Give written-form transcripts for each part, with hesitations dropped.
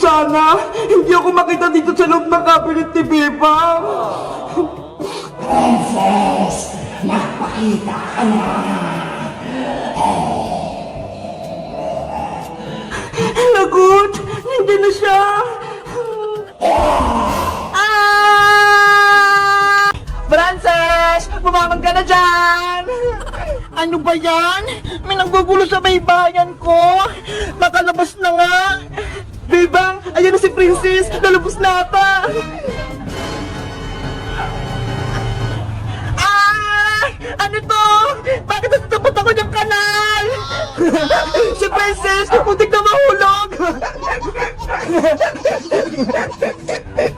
Sana hindi ako makita dito sa loob ng cabinet ni Beba. Princess, magpakita ka na. Lagot! Hindi na siya! Frances! Bumangon ka na dyan! Ano ba yan? May nanggugulo sa baybayan ko! Nakalabas na nga! Bebang! Ayan na si Princess! Lalabas na ata! Ano to? Bakit natatapat ako ng kanal? Si Princess! Muntik na mahulog!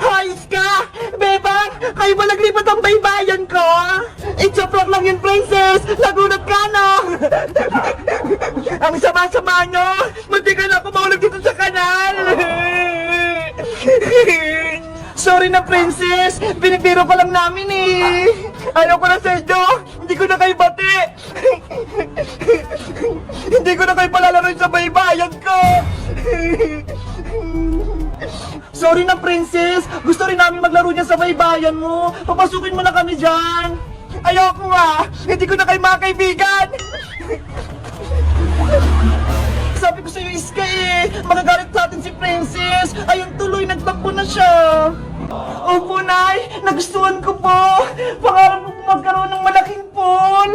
Hayos ka! Bebang! Kayo ba naglipat ang baybayan ko? It's a prank lang yun, Princess! Nagulat ka na! Ang sama-sama nyo! Muntik na ako mahulog dito sa kanal! Sorry na, Princess! Binigbiro ka lang namin eh! Ayaw ko na sa inyo! Hindi ko na kayo bati! Hindi ko na kayo palalaroin sa baybayan ko! Sorry na, Princess! Gusto rin namin maglaro niya sa baybayan mo! Papasukin mo na kami dyan! Ayoko nga! Hindi ko na kayo mga kaibigan! Sabi ko sa'yo, Iska eh! Magagalit sa atin si Princess! Ayun tuloy, nagtakbo na siya! Opo, Nay! Nagustuhan ko po! Pangarap ko magkaroon ng malaking pool!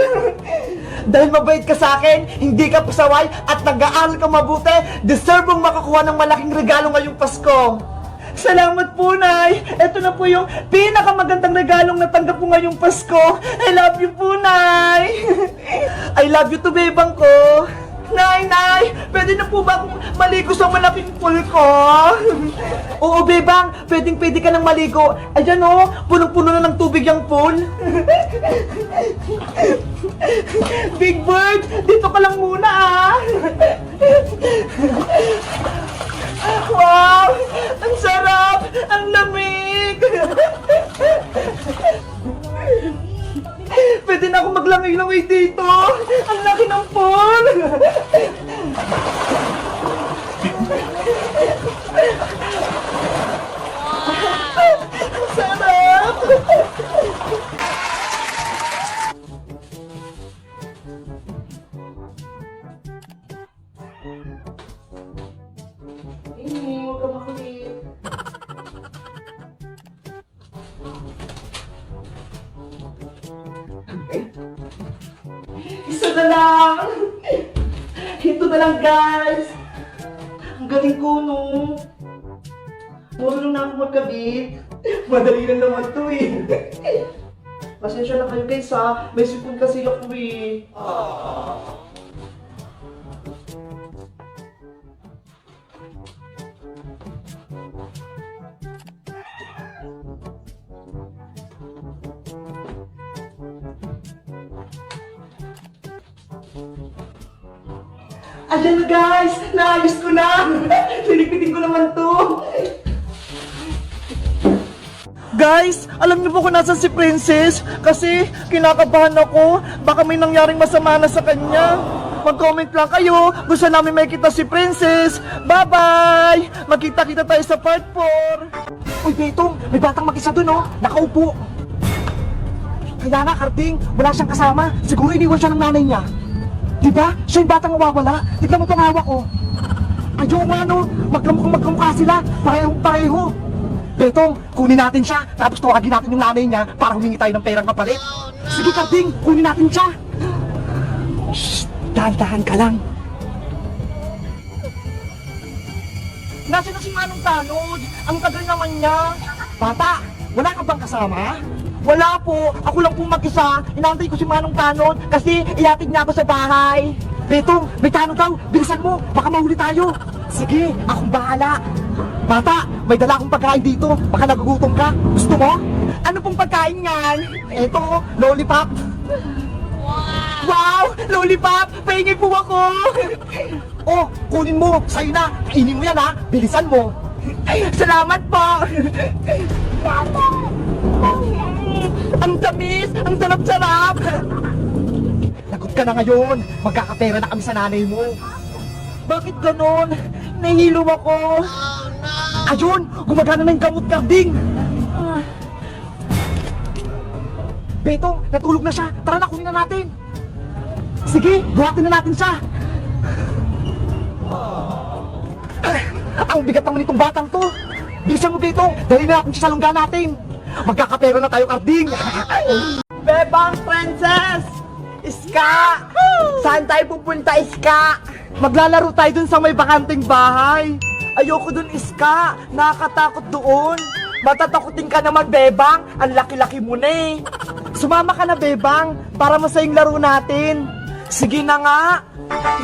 Dahil mabait ka sa akin, hindi ka pasaway at nag-aaral ka mabuti, deserve mong makakuha ng malaking regalo ngayong Pasko! Salamat po, Nay! Ito na po yung pinakamagandang regalong natanggap ko ngayong Pasko! I love you po, Nay! I love you to, bebang ko! Nay! Pwede na po ba akong maligo sa malaking pool ko? Oo, bebang! Pwede ka nang maligo. Ayan o, punong-puno na ng tubig yung pool. Big Bird, dito ka lang muna ah! Wow! Ang sarap! Ang lamig! Pwede na ako maglangoy-langoy dito! Ang laki ng pool! Ang sarap! Huwag ka makulit. Isa na lang! Ito na lang, guys! Ang galing ko, no? Marunong na ako magkabit. Madali lang naman to eh. Pasensya na kayo, guys, ha? May sipon kasi ako eh. Ayan na, guys! Naayos ko na! Lilipitin ko naman to! Guys, alam niyo po kung nasan si Princess? Kasi kinakabahan ako. Baka may nangyaring masama na sa kanya. Mag-comment lang kayo. Gusto namin makita si Princess. Bye-bye! Magkita-kita tayo sa part 4. Uy, Betong! May batang mag-isa dun, oh! Nakaupo! Kaya nga, Karding, wala siyang kasama. Siguro iniwan siya ng nanay niya. Diba? Siya yung batang nawawala. Tignan mo pang hawak ko. Ayaw nga, no? Magkamukha sila. Pareho. Betong, kunin natin siya. Tapos tuwagin natin yung nanay niya para humingi tayo ng perang kapalit. Sige, Karding, kunin natin siya. Shhh! Dahan-dahan ka lang. Nasaan na si Manong Tanod? Ang tagal naman niya. Bata, wala ka bang kasama? Wala po, ako lang po mag-isa. Inaantay ko si Manong Tanod kasi iatid niya ako sa bahay. Betong, may tanong daw, bilisan mo, baka mahuli tayo. Sige, akong bahala. Bata, may dala akong pagkain dito, baka nagugutom ka. Gusto mo? Ano pong pagkain yan? Eto, lollipop. Wow, lollipop, pahingi po ako. Oh, kunin mo, sa'yo na, kainin mo yan ha, bilisan mo. Salamat po. Ang tamis! Ang sarap-sarap! Lagot ka na ngayon. Magkakapera na kami sa nanay mo. Bakit ganon? Nahihilo ako. Ayun! Gumagana na yung gamot, Karding! Betong, natulog na siya. Tara na, kunin na natin. Sige, buhatin na natin siya. Ang bigat naman itong batang to. Bilisan mo, Betong. Dali na natin siya sa lungga natin. Magkakapera na tayo, Karding. Bebang Princess! Iska! Saan tayo pupunta, Iska? Maglalaro tayo dun sa may bakanting bahay. Ayoko dun, Iska. Nakakatakot doon. Matatakutin ka naman, Bebang. Ang laki-laki mo na eh. Sumama ka na, Bebang, para masayang laro natin. Sige na nga.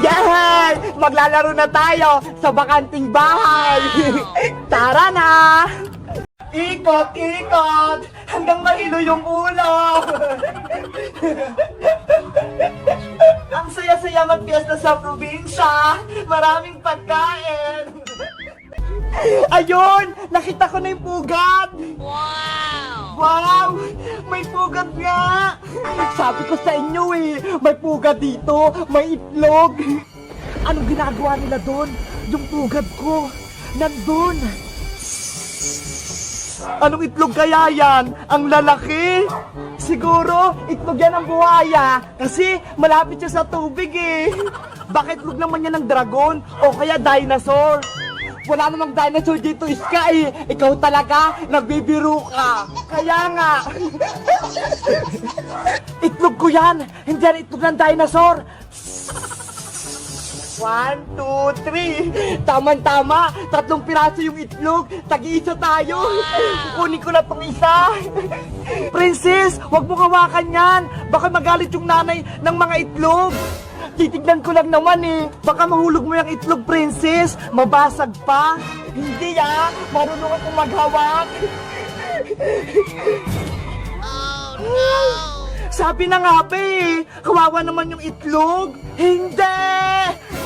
Yay! Maglalaro na tayo sa bakanting bahay. Tara na! Ikot, ikot! Hanggang mahilo yung ulo! Ang saya-saya magpiesta sa probinsya! Maraming pagkain! Ayun! Nakita ko na yung pugat! Wow! May pugat nga! Sabi ko sa inyo eh, may pugat dito, may itlog! Anong ginagawa nila doon? Yung pugat ko, nandun! Anong itlog kaya yan? Ang lalaki! Siguro, itlog yan ng buhaya kasi malapit siya sa tubig eh. Baka itlog naman yan ng dragon o kaya dinosaur. Wala namang dinosaur dito, Iska eh. Ikaw talaga, nagbibiro ka. Kaya nga. Itlog ko yan. Hindi yan itlog ng dinosaur. 1, 2, 3. Tama-tama. 3 piraso yung itlog. Tag-iisa tayo. Kukunin ko na tong isa. Princess, wag mo hawakan yan. Baka magalit yung nanay ng mga itlog. Titignan ko lang naman eh. Baka mahulog mo yung itlog, Princess. Mabasag pa. Hindi ah. Marunong ako maghawak. Oh no! Sabi na nga pa eh. Kawawa naman yung itlog. Hindi!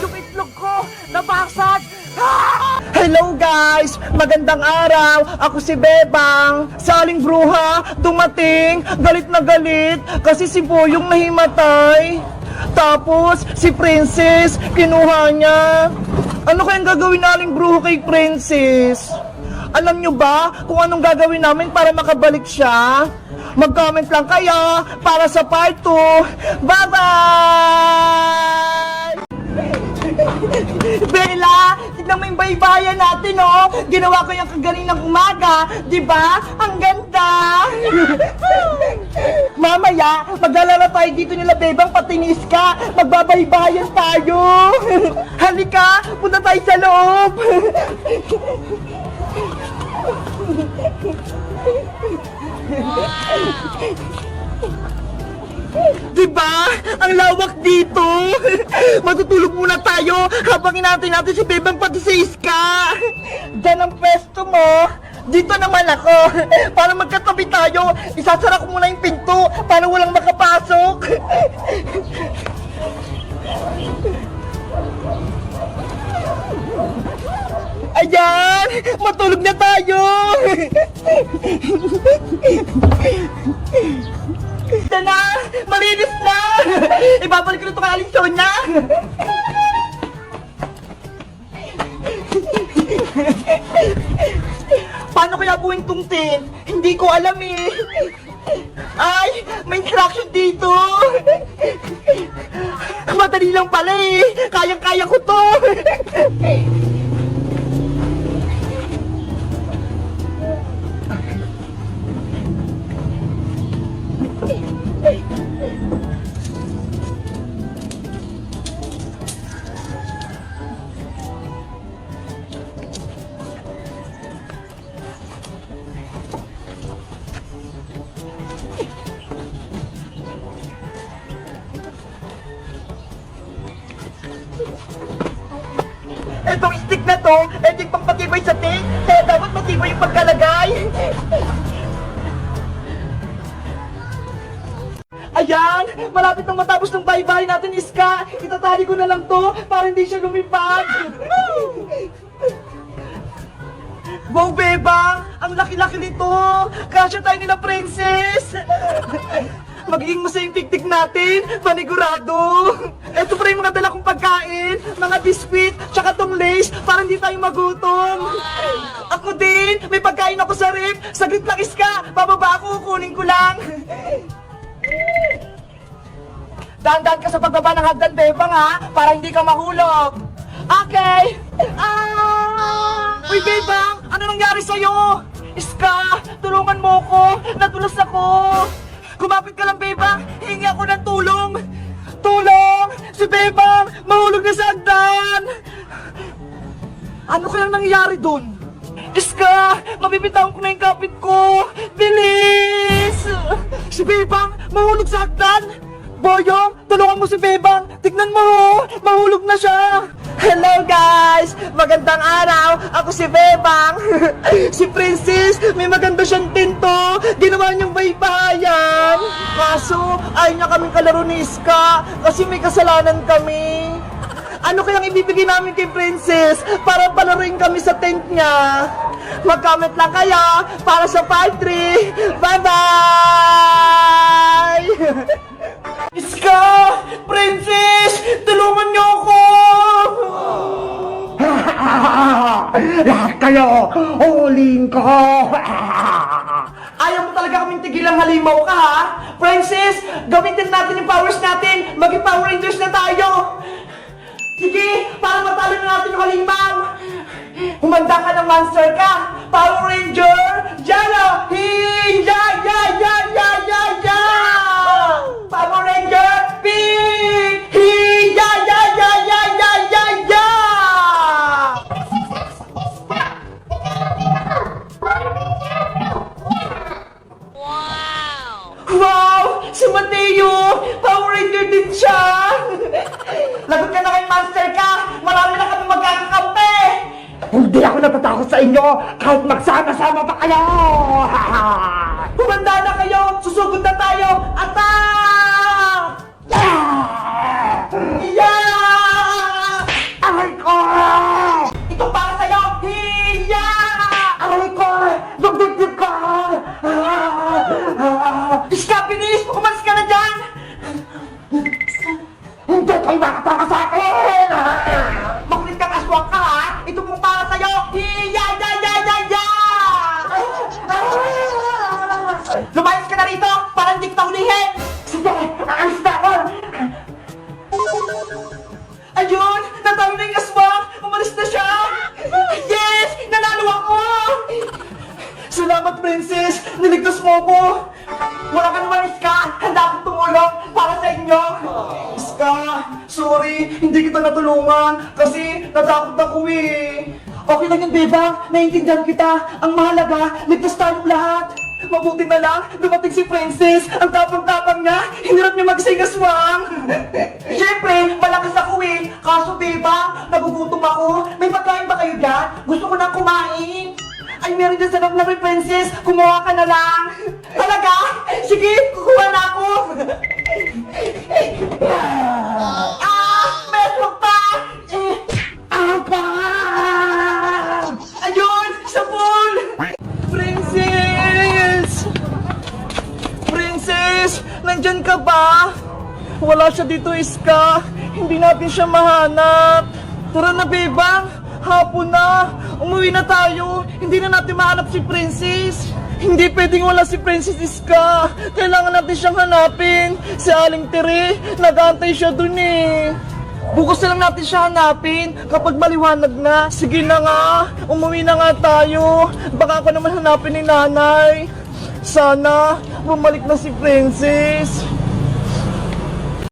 Yung itlog ko, nabasag! Ah! Hello guys! Magandang araw! Ako si Bebang. Sa Aling Bruha, dumating. Galit na galit. Kasi si Boyong nahimatay. Tapos, si Princess, kinuha niya. Ano kayang gagawin na Aling Bruha kay Princess? Alam nyo ba kung anong gagawin namin para makabalik siya? Mag-comment lang kayo para sa part 2. Bye-bye! Bella, tignan mo yung baybayan natin, oh. Ginawa ko yung kaganinang umaga. Diba? Ang ganda! Mamaya, maglalaro tayo dito nila, Bebang, patinis ka. Magbabaybayan tayo. Halika, punta tayo sa loob. Diba? Ang lawak dito. Matutulog muna tayo habang inaantay natin si Bebang pati si Iska. Diyan ang pwesto mo. Dito naman ako. Para magkatabi tayo, isasara ko muna yung pinto para walang makapasok. Ayan! Matulog na tayo! Ito na! Malinis na! Ibabalik ko na ito kay Aling Sonia! Paano kaya buwing tungtin? Hindi ko alam eh! Ay! May instruction dito! Madali lang pala eh! Kayang-kaya ko to! Itong stick na to, hindi pang patibay sa tape, kaya dapat matibay yung pagkalagay. Ayan! Malapit nang matapos ng bahay-bahay natin, Iska! Itatali ko na lang to para hindi siya lumipad! Wow, Bebang! Ang laki-laki nito! Kasya tayo nila, Princess! magiging masaya yung tiktik natin. Panigurado. Eto pa rin yung mga dala kong pagkain, mga biskwit, tsaka tong lace, para hindi tayo magutom. Ako din, may pagkain ako sa rip. Saglit lang, Iska. Bababa ako, kunin ko lang. Dahan-dahan ka sa pagbaba ng hagdan, Bebang, ha? Para hindi ka mahulog. Okay. Uy, Bebang, ano nangyari sa'yo? Iska, tulungan mo ko. Natulos ako. Kumapit ka lang, Bebang. Hingi ako ng tulong. Tulong! Si Bebang, mahulog na sa hagdan. Ano kayang nangyayari dun? Iska, mabibitawan ko na yung kapit ko. Bilis! Si Bebang, mahulog sa hagdan. Boyong, tulungan mo si Bebang. Tignan mo, mahulog na siya. Hello guys! Magandang araw! Ako si Bebang! Si Princess, may maganda siyang tinto! Ginawa niyang baybayan! Kaso, ayaw niya kaming kalaro ni Iska kasi may kasalanan kami! Ano kayang ibibigay namin kay Princess para palaruin kami sa tent niya? Mag-comment lang kayo para sa part 3! Bye-bye! Iska! Princess! Tulungan niyo ako! Lahat kayo, uling ko! Ayaw mo talaga kaming tigilang halimaw ka, ha? Princess, gamitin natin yung powers natin! Maging Power Rangers na tayo! Sige, para matalo na natin yung halimaw! Humanda ka ng monster ka! Power Ranger! Jalo! Hiya! Ya! Ya! Ya! Ya! Ya! Power Ranger! Pink! Hiya! Ya! Ya! Ya! Ya! Ya! Ya! Wow! Si Mateo! Power Ranger din siya! Lagot ka na kay Monster ka! Marami na kami magkakakampi! Hindi ako natatakot sa inyo kahit magsama-sama pa kayo! Humanda na kayo! Susugod na tayo! Attack! Yeah! Aray ko! Ito para sa'yo! Hiya! Aray ko! Dugdugdug ko! Iska, bilis! Umalis ka na dyan! Hindi kayo makataka sa akin! Makulit kang aswang ka, ha? Ito pong para sa'yo! Hiya! Ya! Ya! Ya! Ya! Lumayas ka na rito para hindi kita hulihin! Sige! Aalis na ako! Ayun! Natalo na yung aswang! Umalis na siya! Yes! Nanalo ako! Salamat, Princess! Niligtas mo ako! Wala ka naman, Iska! Handa akong tumulong para sa inyo! Iska! Sorry! Hindi kita natulungan kasi natakot ako eh! Okay lang yun, Bebang! Naiintindihan kita! Ang mahalaga, ligtas tayong lahat! Mabuti na lang, dumating si Princess! Ang tapang-tapang niya! Hinirap niya magsing aswang! Siyempre, malakas ako eh! Kaso, Bebang, nagugutom ako! May pagkain ba kayo dyan? Gusto ko nang kumain! Ay, meron dyan sa loob na Princess! Kumuha ka na lang! Talaga? Sige, kukuha na ako! May aswang pa! Apa! Ayun! Sa pool! Princess! Princess! Nandyan ka ba? Wala siya dito, Iska. Hindi natin siya mahanap. Tara na, Bebang. Hapon na. Umuwi na tayo. Hindi na natin mahanap si Princess. Hindi pwedeng wala si Princess Iska. Kailangan natin siyang hanapin. Si Aling Tere, nag-aantay siya dun eh. Bukas na lang natin siya hanapin kapag maliwanag na. Sige na nga, umuwi na nga tayo. Baka ako naman hanapin ni nanay. Sana bumalik na si Princess.